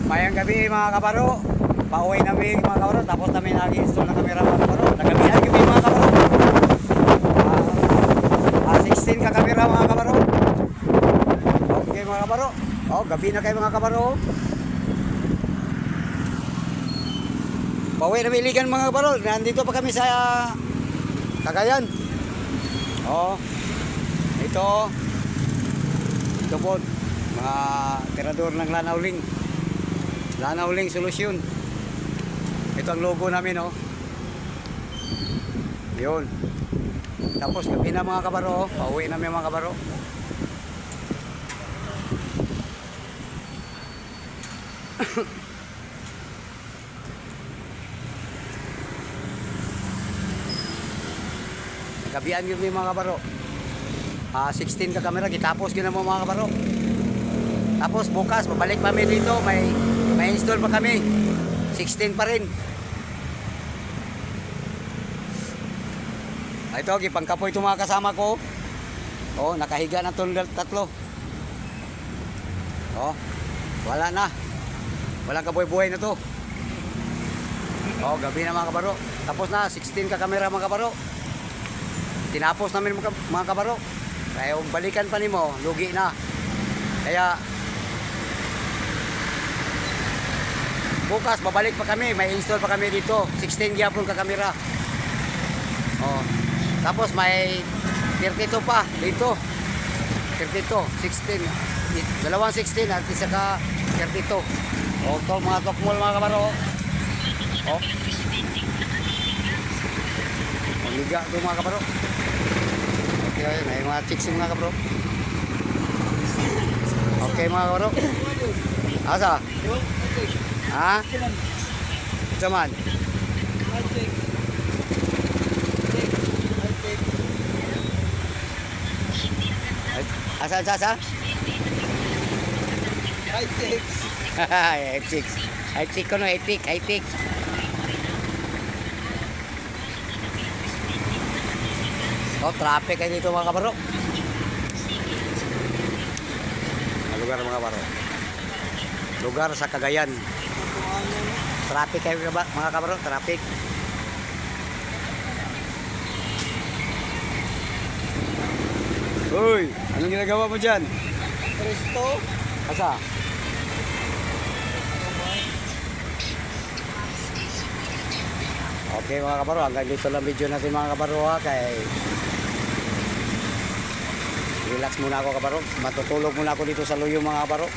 Mayang gabi mga kabaro. Pauwi namin mga kabaro. Tapos namin nag-install na kamera mga kabaro. Nagabihan kami mga kabaro. 16 ka kamera mga kabaro. Okay mga kabaro. Oh, gabi na kayo mga kabaro. Pauwi namin iligan mga kabaro. Nandito pa kami sa Cagayan. Oh. Ito po mga tirador ng Lanauling Solusyon. Ito ang logo namin, oh. Yun. Tapos gabi na mga kabaro, oh. Pauwi namin mga kabaro. Gabihan yun mga kabaro. 16 ka kamera, kitapos yun mo mga kabaro. Tapos bukas, babalik kami dito, may install pa kami. 16 pa rin. Ito, gipangkapoy itong mga kasama ko. Oh, nakahiga na itong tatlo. Oh, wala na. Walang kabuhay-buhay na to. Oh, gabi na mga kabaro. Tapos na, 16 ka kamera mga kabaro. Tinapos namin mga kabaro. Kaya balikan pa nimo, lugi na. Kaya bukas babalik pa kami, may install pa kami dito. 16 gyapon ka kamera. Oh. Tapos may 32 pa dito. 32, 16. Dalawang 16 at isa ka 32. Oh, to mga tokmol mga kabaro. Oh. Liga to mga kabaro. Okay, may mga chicks mga kabaro. Okay mga kabaro. Asa? Ha? Cuman. Asa? High-tech ko no, high-tech. Oh, traffic kayo dito mga kabaro. Lugar mga kabaro. Lugar sa Cagayan. Traffic kayo mga kabaro, traffic. Uy, anong ginagawa mo dyan? Presto. Asa? Okay mga kabaro, hanggang dito lang video natin mga kabaro ha. Kay relax muna ako kabaro. Matutulog muna ako dito sa luyo mga kabaro.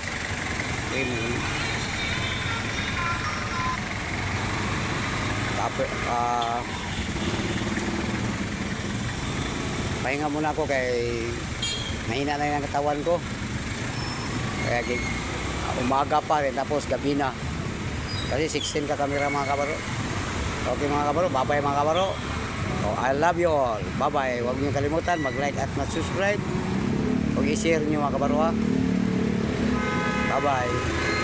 Pahinga muna ako kay mahina na yung katawan ko. Kaya umaga pa rin tapos gabi na. Kasi 16 ka kamera mga kabaro. Okay mga kabaro, bye-bye mga kabaro. Oh, I love you all. Bye-bye. Huwag niyo kalimutan mag-like at mag-subscribe. Huwag i-share niyo mga kabaro ha. Bye-bye.